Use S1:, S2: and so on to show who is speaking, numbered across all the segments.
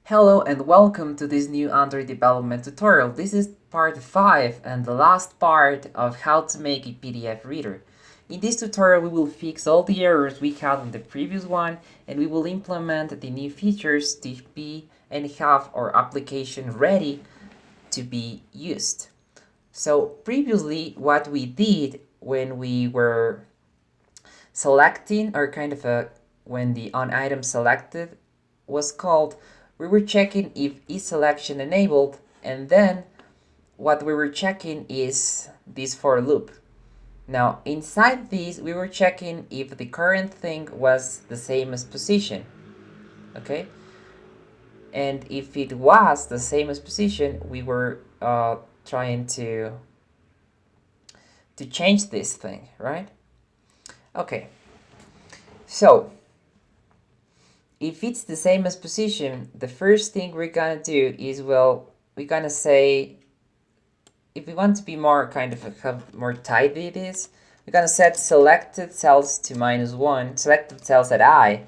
S1: Hello and welcome to this new Android development tutorial. This is part 5 and the last part of how to make a PDF reader. In this tutorial we will fix all the errors we had in the previous one and we will implement the new features to be and have our application ready to be used. So previously what we did when we were selecting or when the on item selected was called, we were checking if is selection enabled, and then what we were checking is this for loop. Now inside this we were checking if the current thing was the same as position, okay? And if it was the same as position, we were trying to change this thing, right? Okay, so if it's the same as position, the first thing we're gonna do is, well, we're gonna say, if we want to be more have more tidy it is, we're gonna set selected cells to -1, selected cells at I,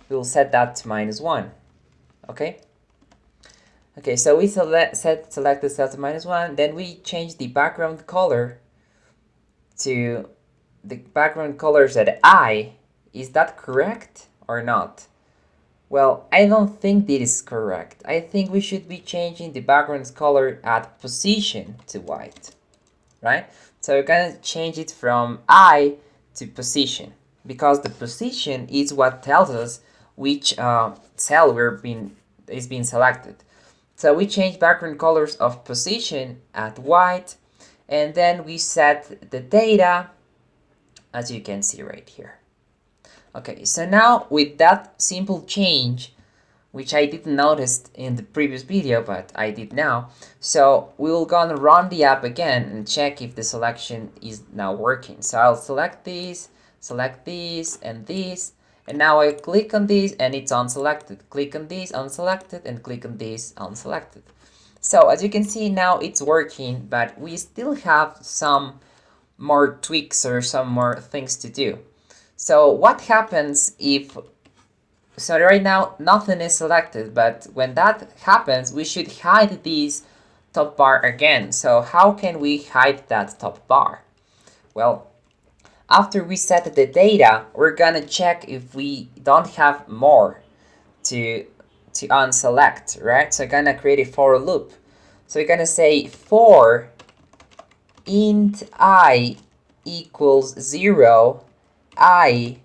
S1: we will set that to -1, okay? Okay, so we set selected cells to -1, then we change the background color to the background colors at I. Is that correct or not? Well, I don't think this is correct. I think we should be changing the background color at position to white, right? So we're gonna change it from I to position because the position is what tells us which cell is being selected. So we change background colors of position at white, and then we set the data, as you can see right here. Okay, so now with that simple change, which I didn't notice in the previous video, but I did now, so we'll gonna run the app again and check if the selection is now working. So I'll select these, and now I click on these and it's unselected. Click on these, unselected, and click on these, unselected. So as you can see now it's working, but we still have some more tweaks or some more things to do. So what happens if, so right now nothing is selected, but when that happens, we should hide this top bar again. So how can we hide that top bar? Well, after we set the data, we're gonna check if we don't have more to unselect, right? So I'm gonna create a for loop. So we're gonna say for int I equals 0, I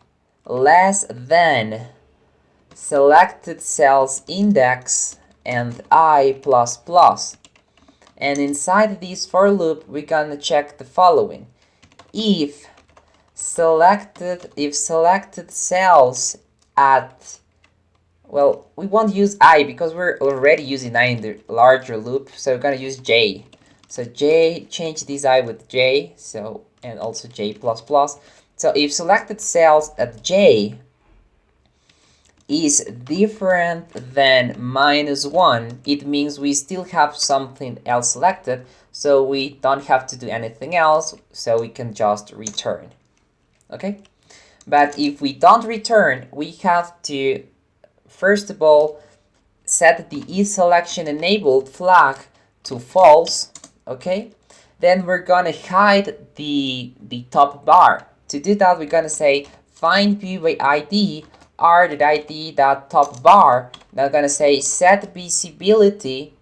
S1: less than selected cells index and I plus plus. And inside this for loop, we're gonna check the following. If selected cells at, well, we won't use I because we're already using I in the larger loop, so we're gonna use J. So J, change this I with J, so, and also J plus plus. So if selected cells at J is different than -1, it means we still have something else selected, so we don't have to do anything else, so we can just return, okay? But if we don't return, we have to, first of all, set the isSelection enabled flag to false, okay? Then we're gonna hide the top bar. To do that, we're gonna say find view by ID r.id.top bar. Now I'm gonna say set visibility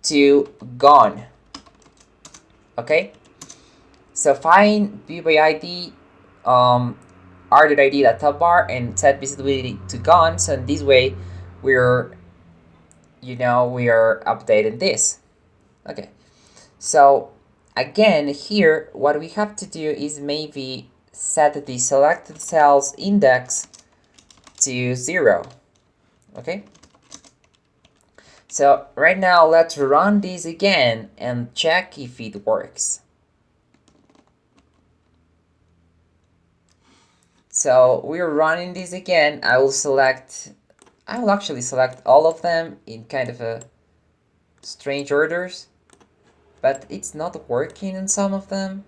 S1: to gone. Okay? So find view by ID r.id.top bar and set visibility to gone. So in this way we're we are updating this. Okay. So again here what we have to do is maybe set the selected cells index to 0. Okay, so right now let's run this again and check if it works. So we're running this again. I will actually select all of them in kind of a strange orders, but it's not working in some of them,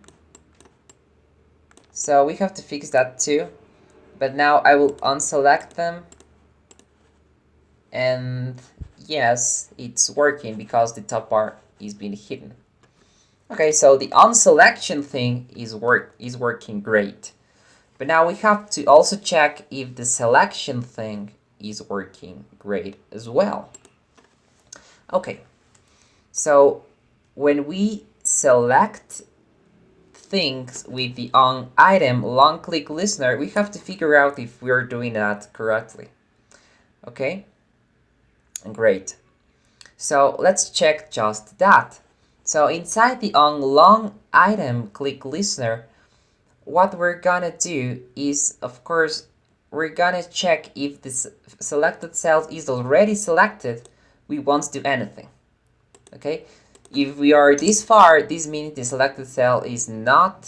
S1: so we have to fix that too. But now I will unselect them, and yes, it's working because the top bar is being hidden. Okay, so the on-selection thing is working great. But now we have to also check if the selection thing is working great as well. Okay, so when we select things with the on item long click listener, we have to figure out if we're doing that correctly. Okay, great. So let's check just that. So inside the on long item click listener, what we're gonna do is, of course, we're gonna check if this selected cell is already selected. We won't do anything. Okay, if we are this far, this means the selected cell is not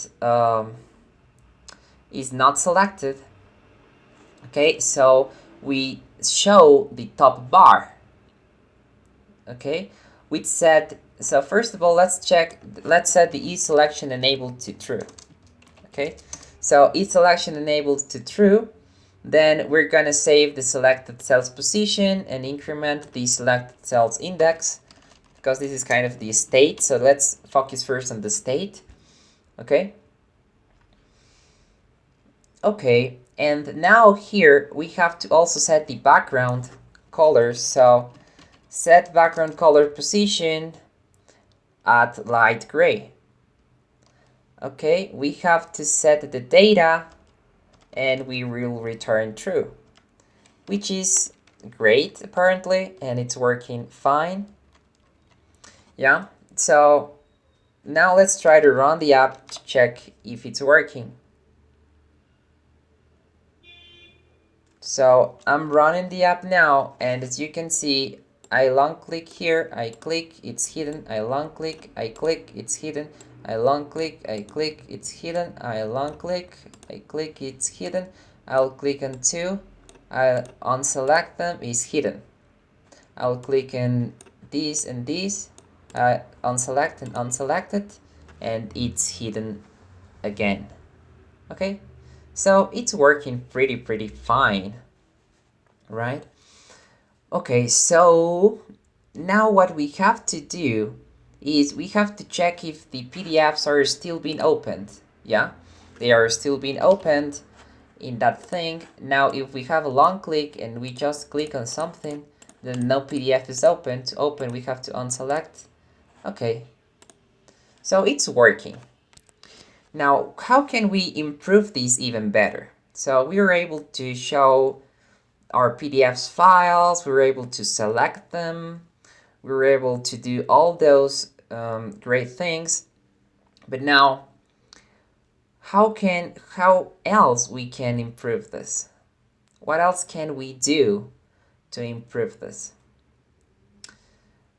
S1: selected. Okay, so we show the top bar. Okay, which said, so first of all, let's set the e-selection enabled to true. Okay, so e-selection enabled to true, then we're gonna save the selected cell's position and increment the selected cell's index, because this is kind of the state. So let's focus first on the state. Okay. Okay, and now here we have to also set the background colors. So set background color position at light gray. Okay, we have to set the data and we will return true, which is great apparently, and it's working fine. Yeah, so now let's try to run the app to check if it's working. So I'm running the app now, and as you can see, I long click here, I click, it's hidden, I long click, I click, it's hidden, I long click, I click, it's hidden, I long click, I click, it's hidden, I'll click on two, I'll unselect them, is hidden. I'll click on these and these, unselect and unselect it, and it's hidden again. Okay, so it's working pretty fine, right? Okay, so now what we have to do is we have to check if the PDFs are still being opened. Yeah, they are still being opened in that thing. Now if we have a long click and we just click on something, then no PDF is open. To open, we have to unselect. Okay, so it's working. Now, how can we improve these even better? So we were able to show our PDFs files, we were able to select them, we were able to do all those great things. But now, how else we can improve this? What else can we do to improve this?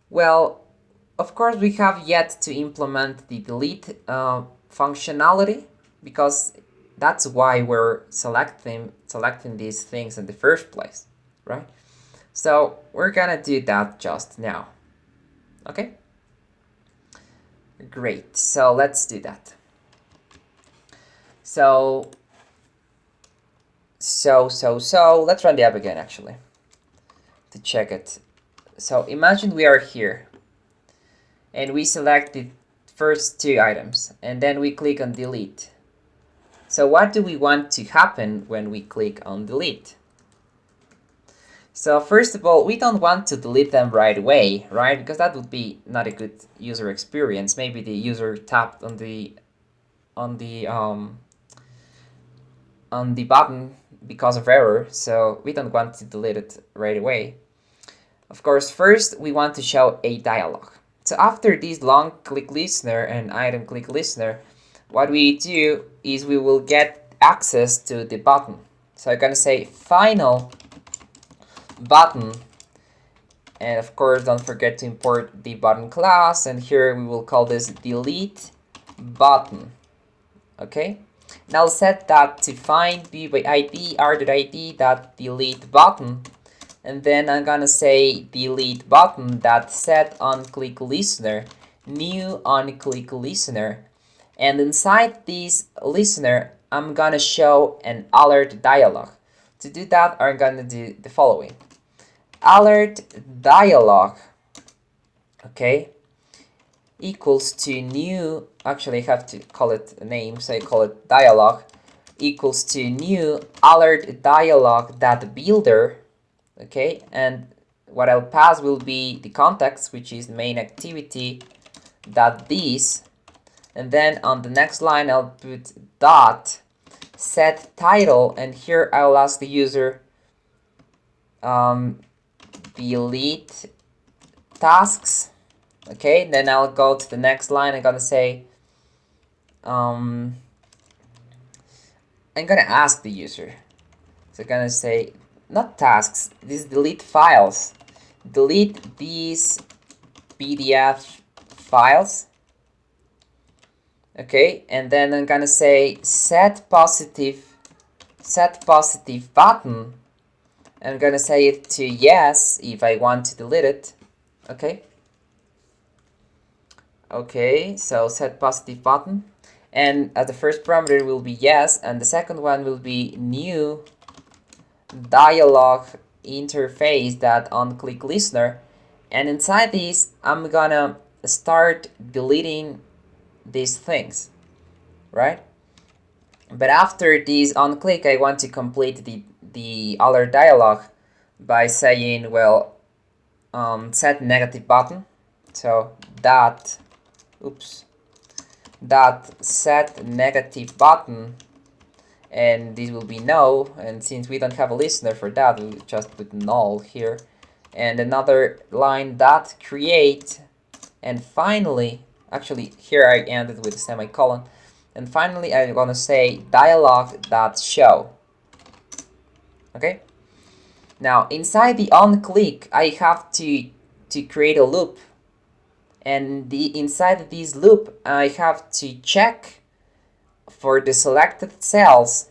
S1: Well, of course, we have yet to implement the delete functionality, because that's why we're selecting these things in the first place, right? So we're gonna do that just now. Okay? Great, so let's do that. So let's run the app again, actually, to check it. So imagine we are here, and we select the first two items, and then we click on delete. So what do we want to happen when we click on delete? So first of all, we don't want to delete them right away, right? Because that would be not a good user experience. Maybe the user tapped on the button because of error, so we don't want to delete it right away. Of course, first we want to show a dialog. So after this long click listener and item click listener, what we do is we will get access to the button. So I'm gonna say final button, and of course don't forget to import the button class, and here we will call this delete button. Okay, now set that to find view by id r.id dot delete button, and then I'm gonna say delete button that set on click listener, new on click listener, and inside this listener I'm gonna show an alert dialog. To do that, I'm gonna do the following. alert dialog, okay, equals to new, actually I have to call it a name, so I call it dialog, equals to new alert dialog dot builder, okay, and what I'll pass will be the context, which is the main activity dot this, and then on the next line I'll put dot set title, and here I'll ask the user delete tasks. Okay, then I'll go to the next line. I'm gonna say I'm gonna ask the user, so I'm gonna say not tasks, these delete files, delete these PDF files. Okay, and then I'm gonna say set positive button. I'm gonna say it to yes if I want to delete it. Okay. Okay, so set positive button, and the first parameter will be yes, and the second one will be new dialog interface that on-click listener, and inside this I'm gonna start deleting these things, right? But after this on-click, I want to complete the alert dialog by saying, well, set negative button, so dot set negative button, and this will be no, and since we don't have a listener for that, we'll just put null here, and another line dot create, and finally, actually here I ended with a semicolon, and finally I'm gonna say dialog dot show. Okay, now inside the on click I have to create a loop, and inside this loop I have to check for the selected cells.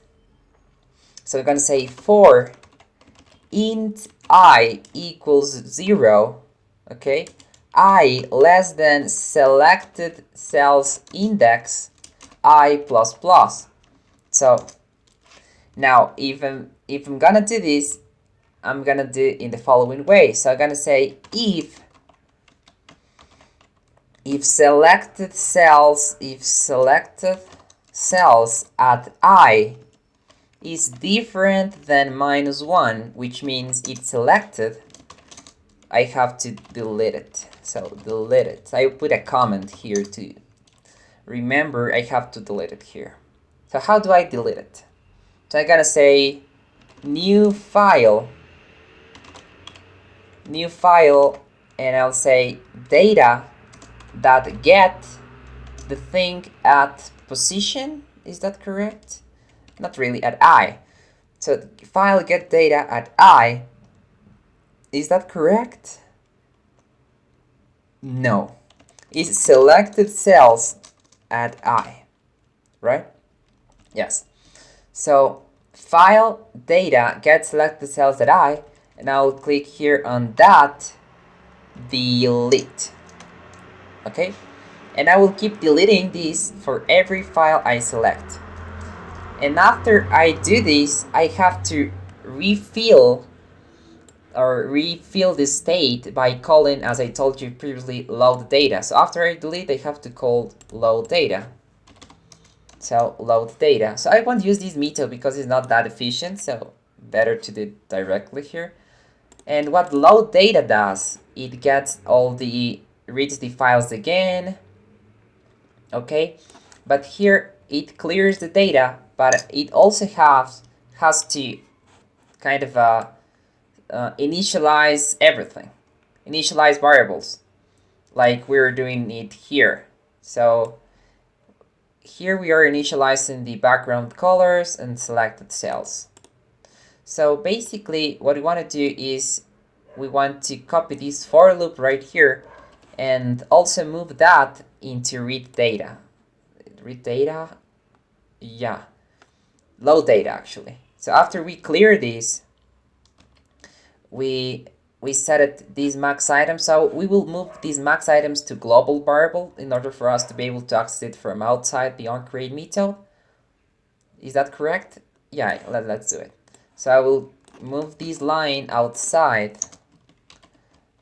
S1: So I'm gonna say for int I equals 0, okay, I less than selected cells index I plus plus. So now if I'm gonna do this, I'm gonna do it in the following way. So I'm gonna say if selected cells at I is different than -1, which means it's selected, I have to delete it. So delete it. I put a comment here to remember I have to delete it here. So how do I delete it? So I gotta say new file, and I'll say data that get the thing at position. Is that correct? Not really, at I. So file get data at I. Is that correct? No. It's selected cells at I, right? Yes. So file data get selected cells at I, and I'll click here on that delete. Okay, and I will keep deleting this for every file I select. And after I do this, I have to refill the state by calling, as I told you previously, load data. So after I delete, I have to call load data. So load data. So I won't use this method because it's not that efficient, so better to do it directly here. And what load data does, it gets reads the files again, okay? But here it clears the data, but it also has to kind of initialize everything, initialize variables, like we're doing it here. So here we are initializing the background colors and selected cells. So basically what we want to do is we want to copy this for loop right here and also move that into read data. Read data? Yeah. Load data actually. So after we clear this, we set it these max items. So we will move these max items to global variable in order for us to be able to access it from outside the onCreate method. Is that correct? Yeah, let's do it. So I will move this line outside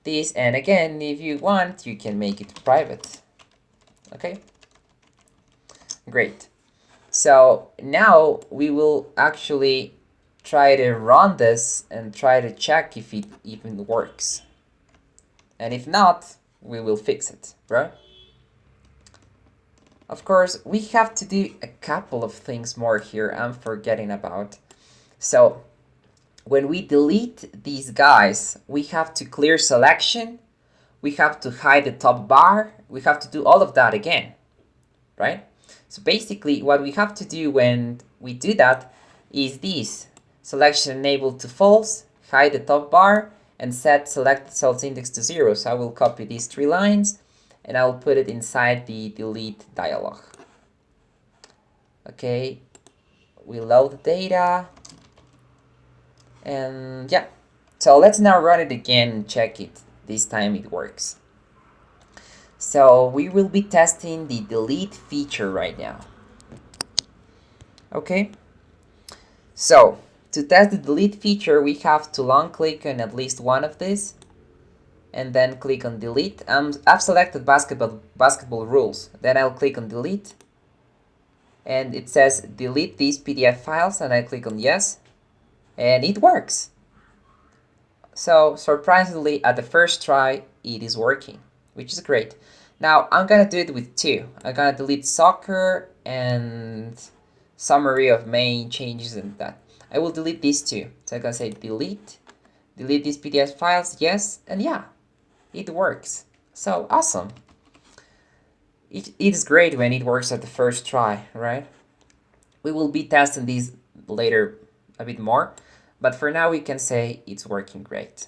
S1: this, and again, if you want, you can make it private. Okay, great. So now we will actually try to run this and try to check if it even works. And if not, we will fix it, right? Of course, we have to do a couple of things more here I'm forgetting about. So when we delete these guys, we have to clear selection, we have to hide the top bar, we have to do all of that again, right? So basically what we have to do when we do that is this: selection enabled to false, hide the top bar, and set select cells index to 0. So I will copy these 3 lines and I will put it inside the delete dialog. Okay, we load the data, and yeah. So let's now run it again and check it. This time it works. So we will be testing the delete feature right now. Okay, so to test the delete feature, we have to long click on at least one of these and then click on delete. I've selected basketball rules. Then I'll click on delete and it says delete these PDF files, and I click on yes, and it works. So surprisingly, at the first try, it is working, which is great. Now I'm gonna do it with 2. I'm gonna delete soccer and summary of main changes and that. I will delete these 2. So I'm gonna say delete these PDF files, yes, and yeah, it works. So awesome. It is great when it works at the first try, right? We will be testing these later a bit more, but for now we can say it's working great.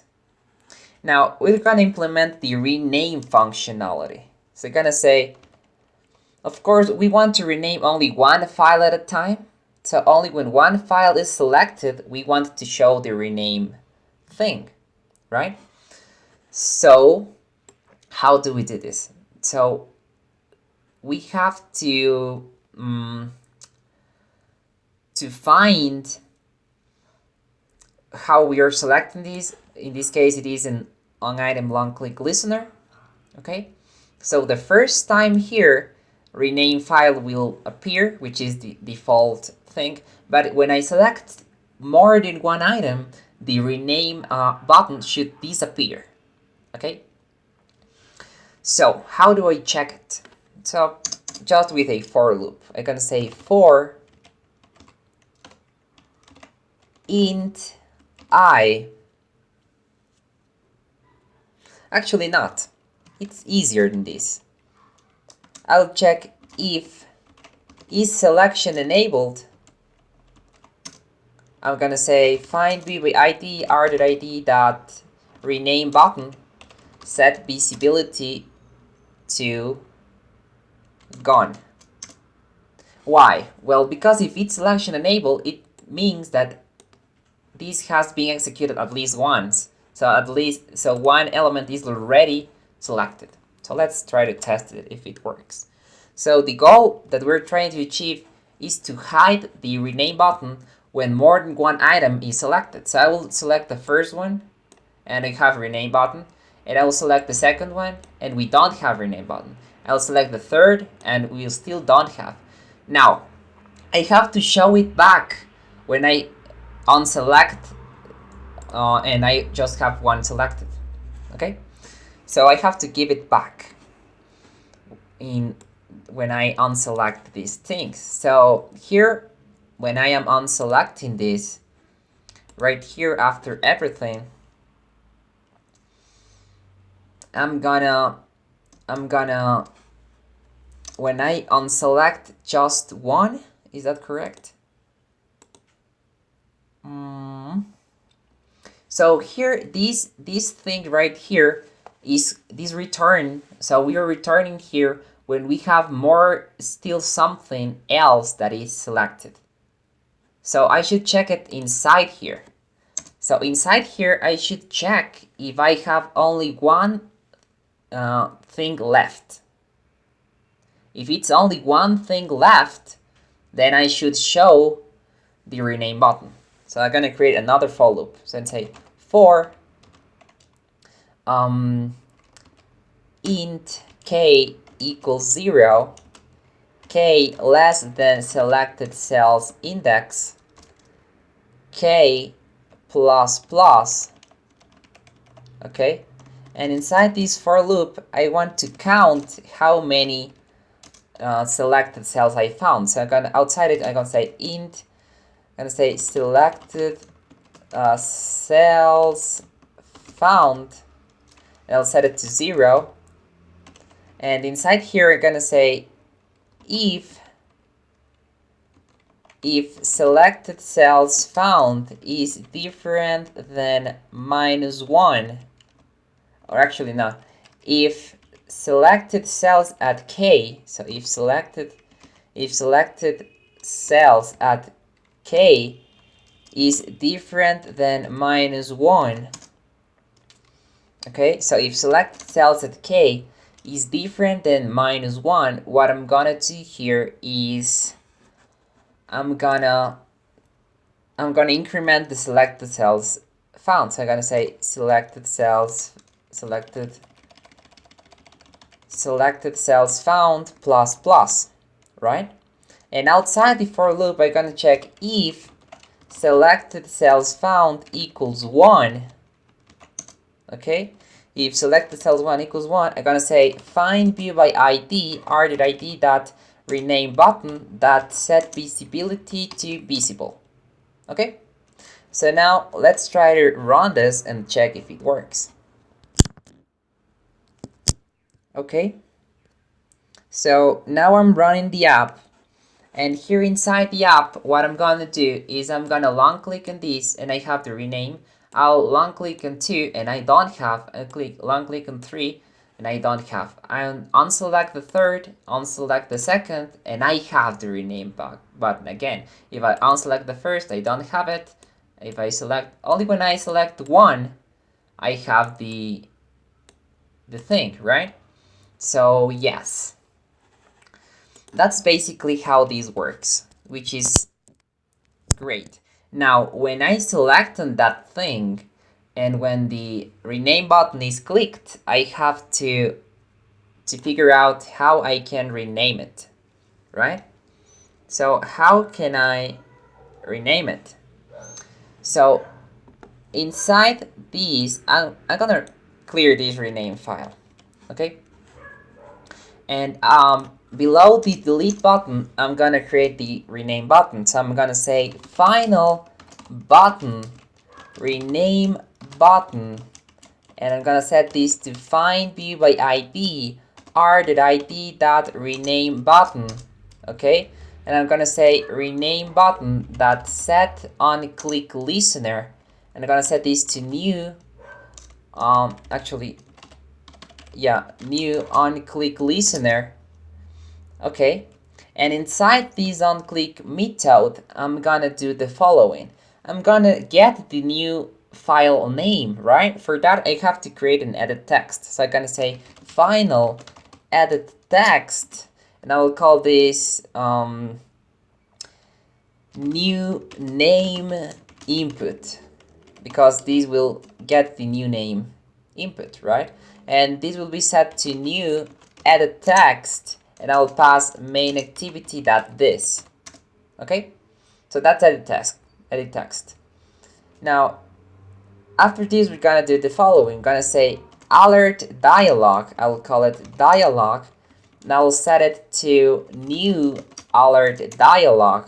S1: Now we're gonna implement the rename functionality. So we're gonna say, of course, we want to rename only one file at a time. So only when one file is selected, we want to show the rename thing, right? So how do we do this? So we have to find how we are selecting these. In this case, it is an on-item long-click listener. Okay, so the first time here, rename file will appear, which is the default thing. But when I select more than one item, the rename button should disappear. Okay, so how do I check it? So just with a for loop, I'm gonna say for int I. Actually not. It's easier than this. I'll check if is selection enabled. I'm gonna say find b.id r.id dot rename button, set visibility to gone. Why? Well, because if it's selection enabled, it means that this has been executed at least once. So one element is already selected. So let's try to test it if it works. So the goal that we're trying to achieve is to hide the rename button when more than one item is selected. So I will select the first one and I have rename button, and I will select the second one and we don't have rename button. I'll select the third and we still don't have. Now I have to show it back when I unselect and I just have one selected. Okay, so I have to give it back in when I unselect these things. So here, when I am unselecting this, right here after everything, I'm gonna when I unselect just one, is that correct? So here, this thing right here is this return. So we are returning here when we have still something else that is selected. So I should check it inside here. So inside here, I should check if I have only one thing left. If it's only one thing left, then I should show the rename button. So I'm gonna create another for loop. So I say for int k equals 0, k less than selected cell's index, k plus plus, okay? And inside this for loop, I want to count how many selected cells I found. So I'm gonna, outside it, I'm gonna say int, I'm gonna say selected cells found, and I'll set it to 0. And inside here, I'm gonna say if selected cells found is different than -1, or actually no, if selected cells at k, so if selected cells at k is different than -1, okay, so if selected cells at k is different than -1, what I'm gonna do here is I'm gonna increment the selected cells found. So I'm gonna say selected cells found plus plus, right? And outside the for loop, I'm gonna check if selected cells found equals 1. Okay, if selected cells 1 equals 1, I'm gonna say find view by ID r.id dot rename button that set visibility to visible. Okay, so now let's try to run this and check if it works. Okay, so now I'm running the app, and here inside the app, what I'm gonna do is I'm gonna long click on this and I have to rename. I'll long click on 2 and I don't have, long click on 3 and I don't have. I unselect the third, unselect the second, and I have the rename button again. If I unselect the first, I don't have it. If I select, only when I select 1, I have the thing, right? So yes, that's basically how this works, which is great. Now, when I select on that thing, and when the rename button is clicked, I have to figure out how I can rename it, right? So how can I rename it? So inside these, I'm gonna clear this rename file, okay? And below the delete button, I'm gonna create the rename button. So I'm gonna say final button rename button, and I'm gonna set this to find view by ID r.id dot rename button, okay? And I'm gonna say rename button dot set on click listener, and I'm gonna set this to new, new on click listener, okay? And inside this on click method, I'm gonna do the following. I'm gonna get the new file name, right? For that, I have to create an edit text. So I'm gonna say final edit text, and I will call this new name input, because this will get the new name input, right? And this will be set to new edit text, and I will pass main activity that this, okay? So that's edit text. Now, after this, we're gonna do the following. We're gonna say alert dialog. I will call it dialog. And I will set it to new alert dialog.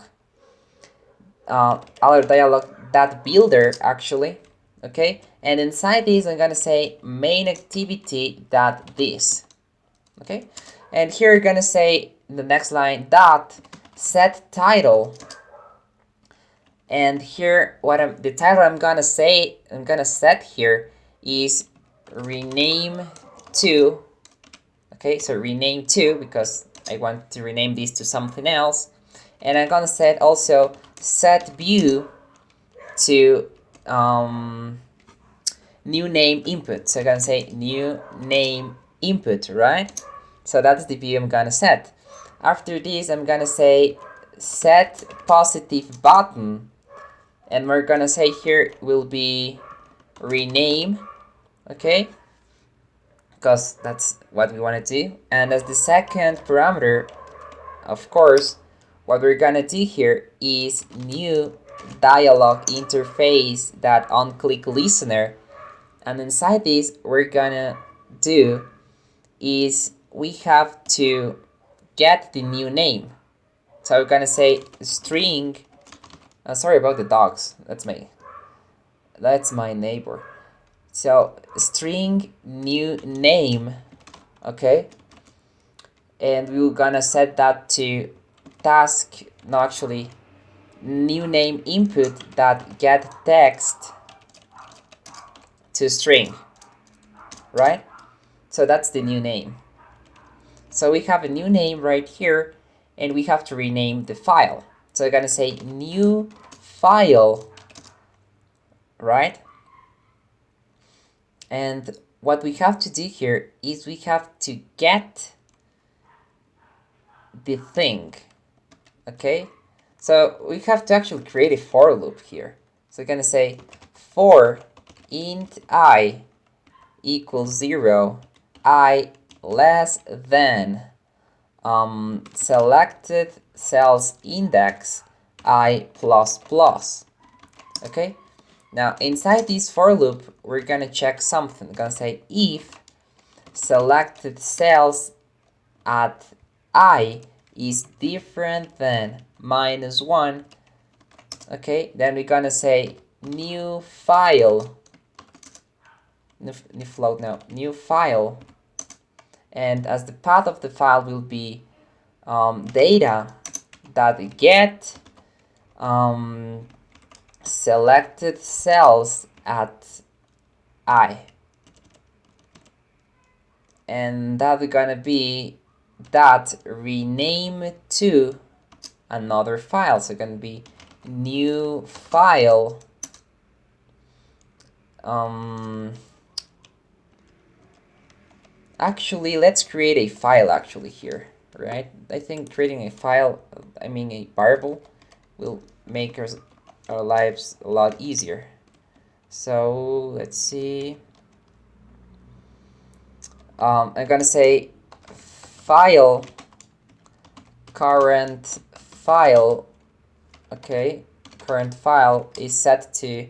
S1: Alert dialog that builder actually, okay? And inside this, I'm gonna say main activity that this, okay? And here you're gonna say in the next line dot set title. And here, the title I'm gonna set here is rename to, okay? So rename to, because I want to rename this to something else. And I'm gonna set also set view to new name input. So I'm gonna say new name input, right? So that's the view I'm gonna set. After this, I'm gonna say set positive button, and we're gonna say here will be rename, okay? because that's what we want to do. And as the second parameter, of course, what we're gonna do here is new dialog interface that on-click listener, and inside this we're gonna do is we have to get the new name. So we're gonna say string. Sorry about the dogs. That's my neighbor. So string new name, okay, and we're gonna set that to task. No, actually, new name input that get text to string, right? So that's the new name. So we have a new name right here, and we have to rename the file. So we're gonna say new file, right? And what we have to do here is we have to get the thing, okay? So we have to actually create a for loop here. So we're gonna say for int I equals 0, I less than selected cells index I plus plus. Okay, now inside this for loop we're gonna check something. We're gonna say if selected cells at I is different than -1, okay, then we're gonna say new file, new float now, new file, and as the path of the file will be data that get selected cells at I, and that's gonna be that rename to another file. So it's gonna be new file actually let's create a file actually here, right? I think creating a file, I mean a variable, will make our lives a lot easier. So let's see, I'm gonna say file current file, okay, current file is set to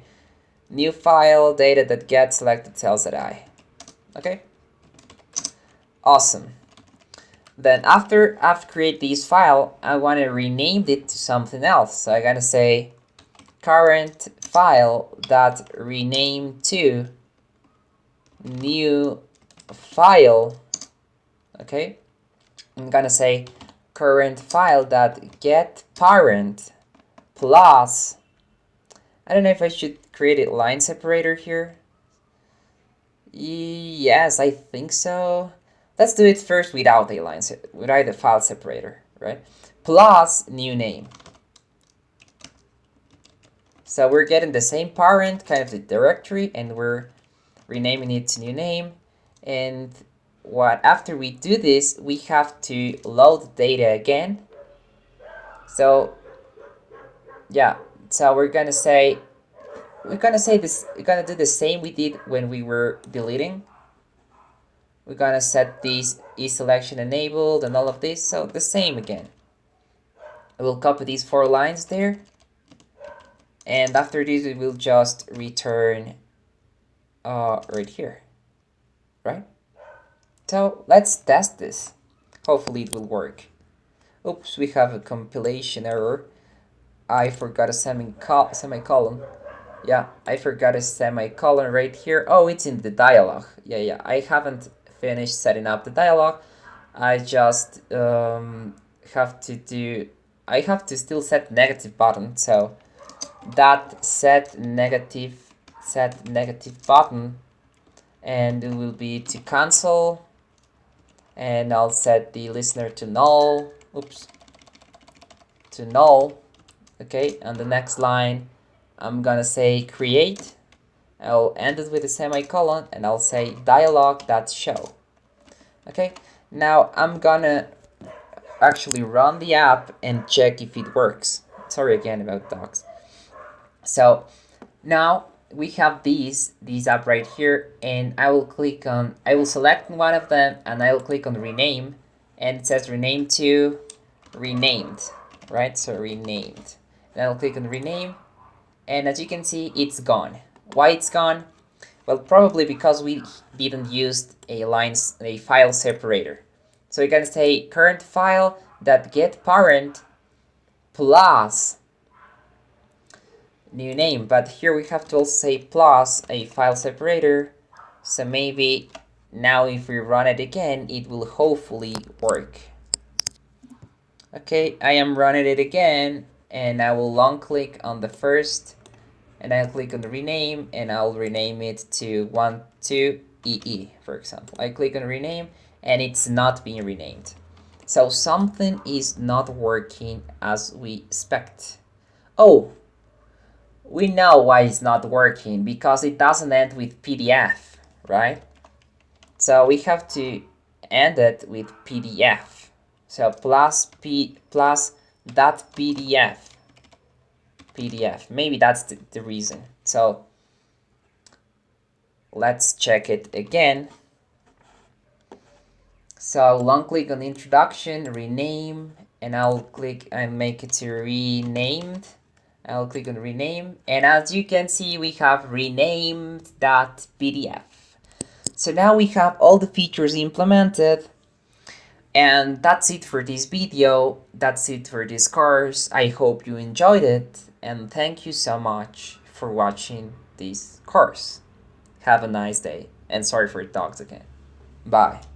S1: new file data that gets selected cells at I, okay, awesome. Then after I've created this file, I want to rename it to something else. So I'm gonna say current file that rename to new file, okay. I'm gonna say current file that get parent plus, I don't know if I should create a line separator here. Yes, I think so. Let's do it first without a line, without the file separator, right? Plus new name. So we're getting the same parent, kind of the directory, and we're renaming it to new name. And what after we do this, we have to load the data again. So yeah, so we're gonna do the same we did when we were deleting. We're gonna set this e-selection enabled and all of this, so the same again. I will copy these 4 lines there, and after this we will just return right here, right? So let's test this. Hopefully it will work. Oops, we have a compilation error. I forgot a semicolon. Yeah, I forgot a semicolon right here. Oh, it's in the dialog. Yeah, I haven't finished setting up the dialog. I just have to still set negative button. So that set negative button, and it will be to cancel, and I'll set the listener to null. Oops, to null. Okay, on the next line I'm gonna say create. I'll end it with a semicolon and I'll say dialog.show. Okay, now I'm gonna actually run the app and check if it works. Sorry again about dogs. So now we have these up right here, and I will select one of them, and I will click on rename, and it says rename to renamed, right? So renamed, and I'll click on rename, and as you can see, it's gone. Why it's gone? Well, probably because we didn't use a file separator. So you can say current file that get parent plus new name, but here we have to also say plus a file separator. So maybe now if we run it again, it will hopefully work. Okay, I am running it again, and I will long click on the first, and I'll click on the rename, and I'll rename it to 12EE, for example. I click on rename, and it's not being renamed. So something is not working as we expect. Oh, we know why it's not working, because it doesn't end with PDF, right? So we have to end it with PDF. So plus dot PDF. Maybe that's the reason. So let's check it again. So long click on introduction, rename, and I'll click and make it to renamed. I'll click on rename, and as you can see, we have renamed.pdf. So now we have all the features implemented, and that's it for this video. That's it for this course. I hope you enjoyed it, and thank you so much for watching this course. Have a nice day, and sorry for the dogs again. Bye.